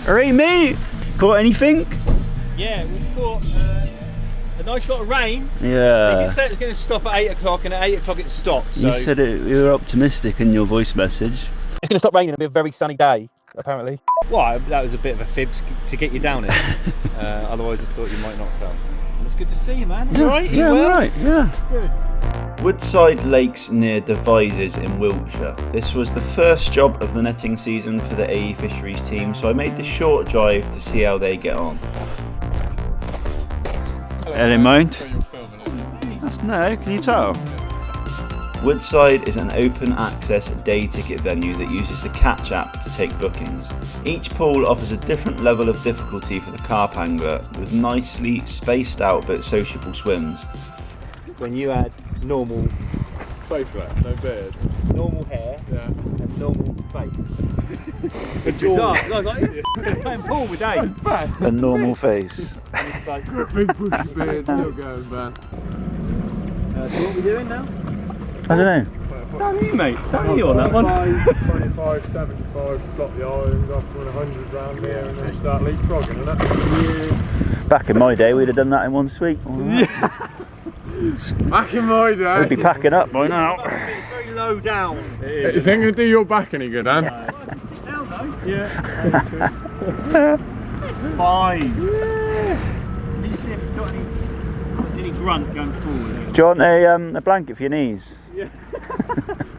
Alright, mate. Caught anything? Yeah, we caught a nice lot of rain. Yeah. They did say it was going to stop at 8 o'clock, and at 8 o'clock it stopped. So You said you were optimistic in your voice message. it's going to stop raining and be a very sunny day, apparently. Well, that was a bit of a fib to get you down here. Otherwise, I thought you might not come. And it's good to see you, man. Yeah, You alright? yeah, well? right. Yeah. Good. Woodside Lakes near Devizes in Wiltshire. This was the first job of the netting season for the AE Fisheries team, so I made the short drive to see how they get on. Any mind? No, can you tell? Woodside is an open access day ticket venue that uses the Catch app to take bookings. Each pool offers a different level of difficulty for the carp angler, with nicely spaced out but sociable swims. When you had normal Face flat, no beard. normal hair Yeah. and normal face. Bizarre. I was like, playing pool with Dave. A normal face. And it's like, Big bushy beard, still going, man. so what are we doing now? I don't know. Down you, mate. Down you on that one. 25, 75, drop the irons off, run 100 round here and then start leapfrogging, innit? Yeah. Back in my day, we'd have done that in one sweep. Back in my day. We'd be packing up by now. It's very low down. You think it'll do your back any good, Dan? Now though. Yeah. It's fine. Yeah. Did you see if it's got any grunt going forward? Do you want a blanket for your knees? Yeah.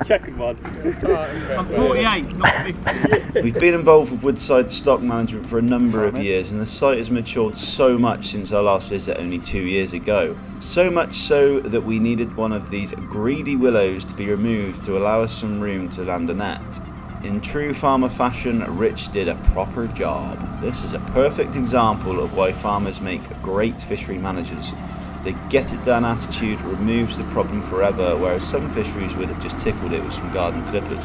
Checking one. I'm 48, not 50. We've been involved with Woodside stock management for a number of years, and the site has matured so much since our last visit only 2 years ago. So much so that we needed one of these greedy willows to be removed to allow us some room to land a net. In true farmer fashion, Rich did a proper job. This is a perfect example of why farmers make great fishery managers. The get it done attitude removes the problem forever, whereas some fisheries would have just tickled it with some garden clippers.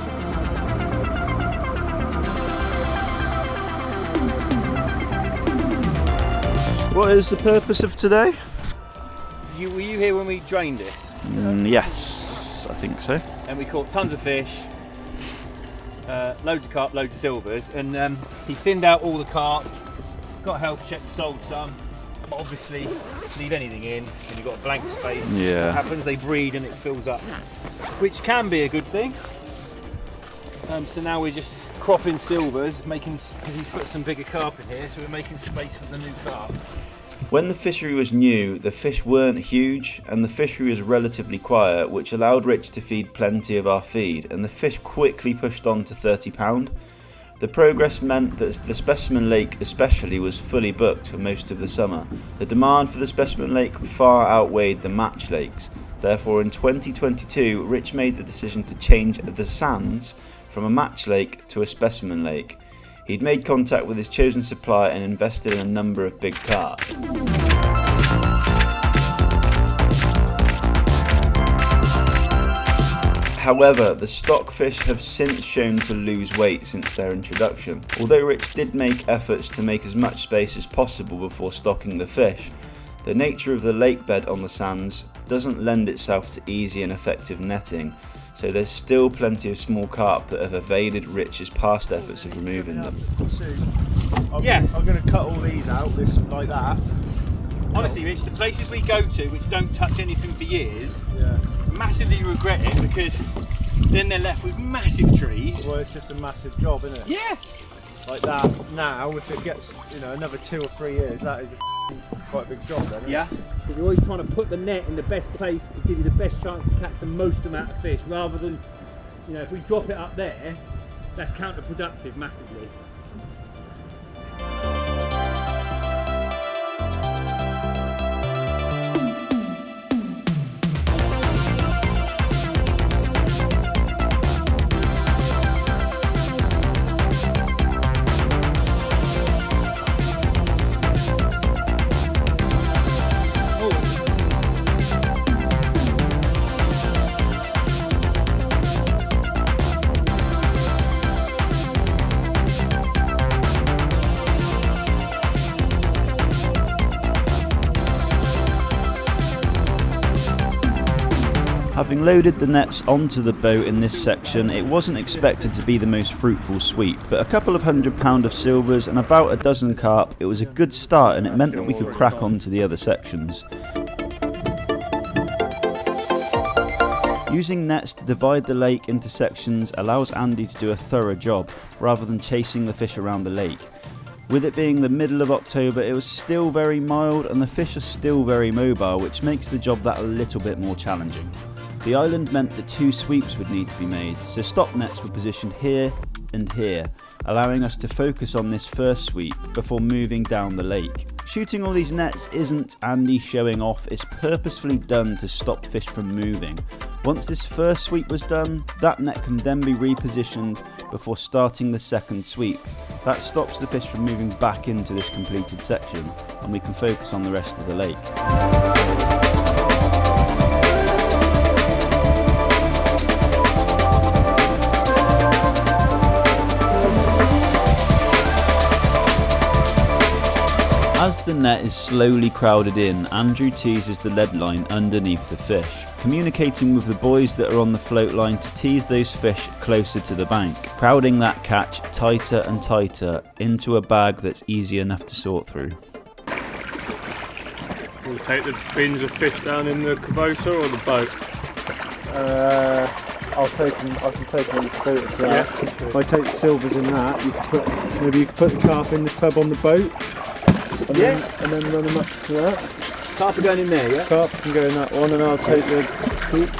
What is the purpose of today? Were you here when we drained it? Yes, I think so. And we caught tons of fish, loads of carp, loads of silvers, and he thinned out all the carp, got a health check, sold some. Obviously, leave anything in and you've got a blank space. Yeah. What happens, they breed and it fills up, which can be a good thing. So now we're just cropping silvers, because he's put some bigger carp in here, so we're making space for the new carp. When the fishery was new, the fish weren't huge and the fishery was relatively quiet, which allowed Rich to feed plenty of our feed, and the fish quickly pushed on to £30. The progress meant that the Specimen Lake especially was fully booked for most of the summer. The demand for the Specimen Lake far outweighed the match lakes. Therefore, in 2022, Rich made the decision to change the sands from a match lake to a specimen lake. He'd made contact with his chosen supplier and invested in a number of big carp. However, the stockfish have since shown to lose weight since their introduction. Although Rich did make efforts to make as much space as possible before stocking the fish, the nature of the lake bed on the sands doesn't lend itself to easy and effective netting, so there's still plenty of small carp that have evaded Rich's past efforts of removing them. Yeah. I'm going to cut all these out, this like that. Honestly, Rich, the places we go to which don't touch anything for years, Yeah. massively regret it, because then they're left with massive trees. Well, it's just a massive job, isn't it? Yeah. Like that now, if it gets, another 2 or 3 years, that is quite a big job then, isn't Yeah. Because you're always trying to put the net in the best place to give you the best chance to catch the most amount of fish, rather than, if we drop it up there, that's counterproductive massively. Having loaded the nets onto the boat in this section, it wasn't expected to be the most fruitful sweep, but a couple of £100 of silvers and about a dozen carp, it was a good start and it meant that we could crack on to the other sections. Using nets to divide the lake into sections allows Andy to do a thorough job, rather than chasing the fish around the lake. With it being the middle of October, it was still very mild and the fish are still very mobile, which makes the job that a little bit more challenging. The island meant that 2 sweeps would need to be made, so stop nets were positioned here and here, allowing us to focus on this first sweep before moving down the lake. Shooting all these nets isn't Andy showing off, it's purposefully done to stop fish from moving. Once this first sweep was done, that net can then be repositioned before starting the second sweep. That stops the fish from moving back into this completed section, and we can focus on the rest of the lake. As the net is slowly crowded in, Andrew teases the lead line underneath the fish, communicating with the boys that are on the float line to tease those fish closer to the bank, crowding that catch tighter and tighter into a bag that's easy enough to sort through. We'll take the bins of fish down in the kubota or the boat? I can take them in the boat as well. Yeah. If I take the silvers in that, maybe you could put the carp in the tub on the boat. And then run them up to that. Carp are going in there, yeah? Carp can go in that one, and I'll take the hoop.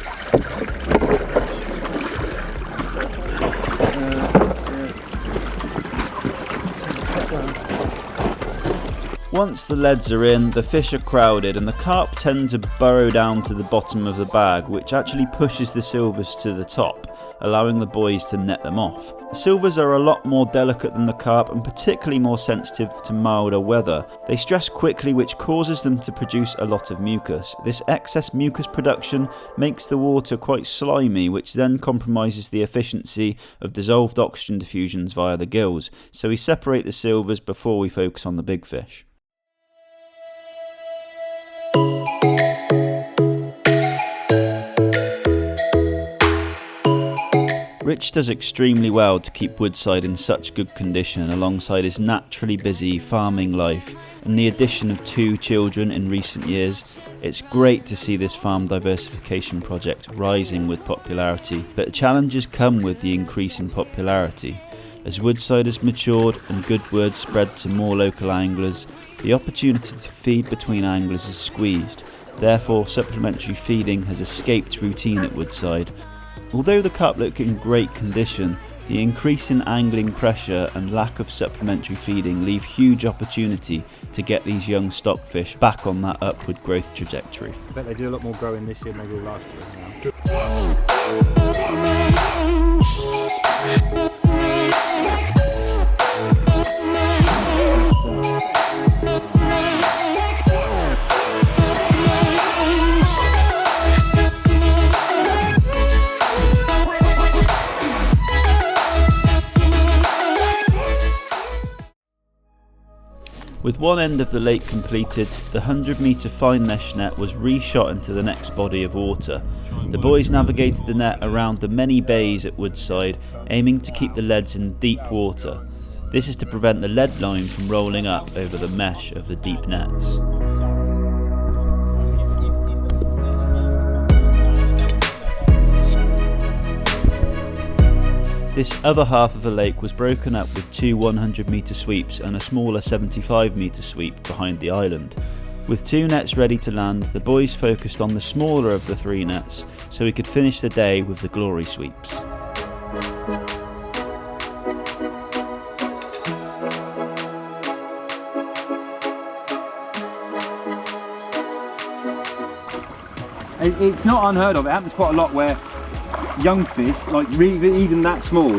Once the leads are in, the fish are crowded and the carp tend to burrow down to the bottom of the bag, which actually pushes the silvers to the top, allowing the boys to net them off. The silvers are a lot more delicate than the carp and particularly more sensitive to milder weather. They stress quickly, which causes them to produce a lot of mucus. This excess mucus production makes the water quite slimy, which then compromises the efficiency of dissolved oxygen diffusions via the gills, so we separate the silvers before we focus on the big fish. Rich does extremely well to keep Woodside in such good condition alongside his naturally busy farming life and the addition of 2 children in recent years. It's great to see this farm diversification project rising with popularity, but challenges come with the increase in popularity. As Woodside has matured and good word spread to more local anglers, the opportunity to feed between anglers is squeezed. Therefore, supplementary feeding has escaped routine at Woodside. Although the carp look in great condition, the increase in angling pressure and lack of supplementary feeding leave huge opportunity to get these young stockfish back on that upward growth trajectory. I bet they do a lot more growing this year than they did last year. With one end of the lake completed, the 100-metre fine mesh net was reshot into the next body of water. The boys navigated the net around the many bays at Woodside, aiming to keep the leads in deep water. This is to prevent the lead line from rolling up over the mesh of the deep nets. This other half of the lake was broken up with 2 100-metre sweeps and a smaller 75-metre sweep behind the island. With 2 nets ready to land, the boys focused on the smaller of the 3 nets so we could finish the day with the glory sweeps. It's not unheard of, it happens quite a lot where young fish, like even that small,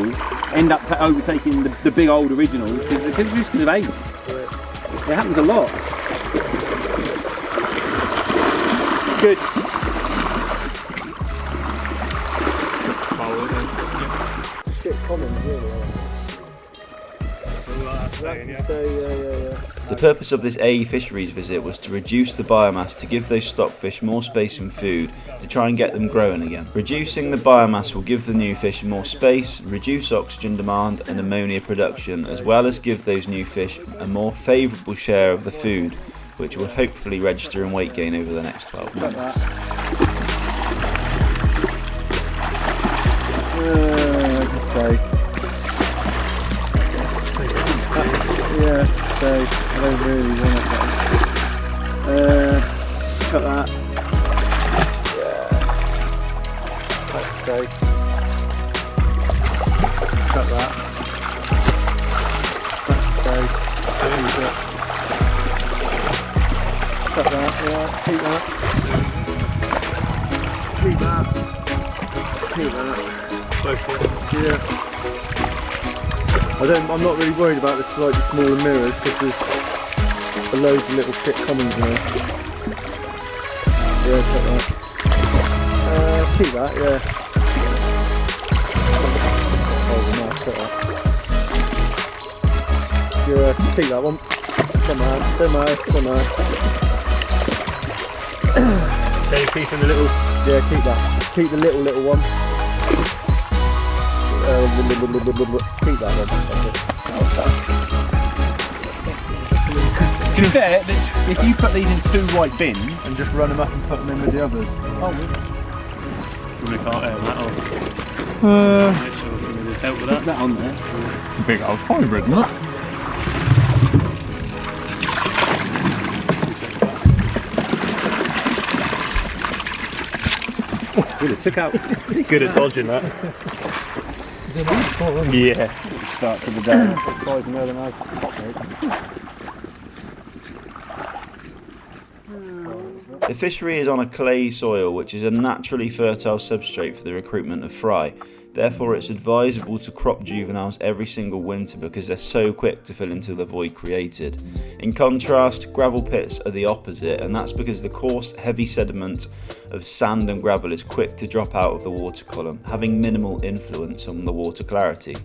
end up overtaking the big old originals just because of age. It happens a lot. Good. Shit common, really. saying, yeah. The purpose of this AE Fisheries visit was to reduce the biomass to give those stockfish more space and food to try and get them growing again. Reducing the biomass will give the new fish more space, reduce oxygen demand and ammonia production, as well as give those new fish a more favourable share of the food, which will hopefully register in weight gain over the next 12 months. I don't really want it. Cut that. Yeah. That's safe. Cut that. That's safe. Cut that. Yeah. Keep that. Keep that. Keep that. Yeah. I'm not really worried about the slightly smaller mirrors because there's loads of little shit coming there. Yeah, check that. Keep that, yeah. Oh, nice, check that. Yeah, keep that one. Come on, come on. So you're keeping the little... Yeah, keep that. Keep the little one. Keep that one. To be fair, if you put these in 2 white bins and just run them up and put them in with the others. Oh, we can't air that on. Help with that. Put that on there. Big old hybrid, isn't it? Good, it took out. Good at dodging that. Yeah. Start to the day. The fishery is on a clay soil, which is a naturally fertile substrate for the recruitment of fry. Therefore, it's advisable to crop juveniles every single winter because they're so quick to fill into the void created. In contrast, gravel pits are the opposite, and that's because the coarse, heavy sediment of sand and gravel is quick to drop out of the water column, having minimal influence on the water clarity.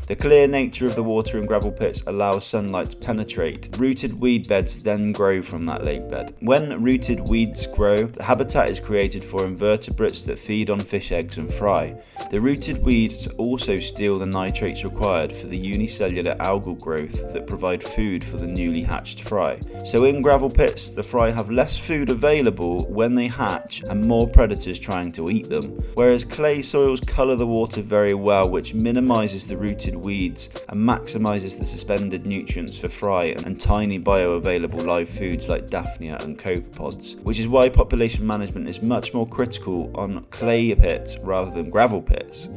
The clear nature of the water in gravel pits allows sunlight to penetrate. Rooted weed beds then grow from that lake bed. When rooted weeds grow, the habitat is created for invertebrates that feed on fish eggs and fry. The rooted weeds also steal the nitrates required for the unicellular algal growth that provide food for the newly hatched fry. So in gravel pits, the fry have less food available when they hatch and more predators trying to eat them. Whereas clay soils colour the water very well, which minimises the rooted weeds and maximises the suspended nutrients for fry and tiny bioavailable live foods like daphnia and copepods, which is why population management is much more critical on clay pits rather than gravel pits.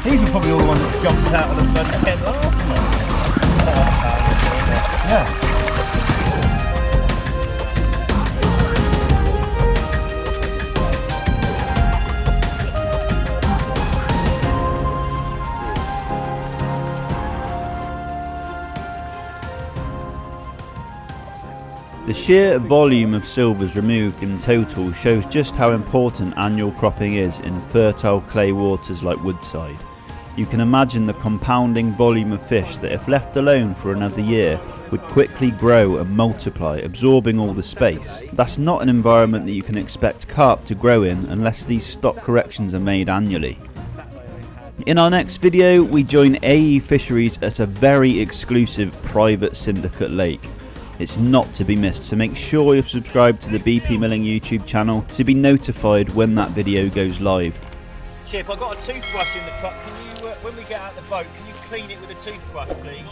These were probably all the ones that jumped out of the bloody tent last month. Yeah. The sheer volume of silvers removed in total shows just how important annual cropping is in fertile clay waters like Woodside. You can imagine the compounding volume of fish that, if left alone for another year, would quickly grow and multiply, absorbing all the space. That's not an environment that you can expect carp to grow in unless these stock corrections are made annually. In our next video, we join AE Fisheries at a very exclusive private syndicate lake. It's not to be missed, so make sure you're subscribed to the BP Milling YouTube channel to be notified when that video goes live. Chip, I've got a toothbrush in the truck. Can you, when we get out the boat, can you clean it with a toothbrush, please?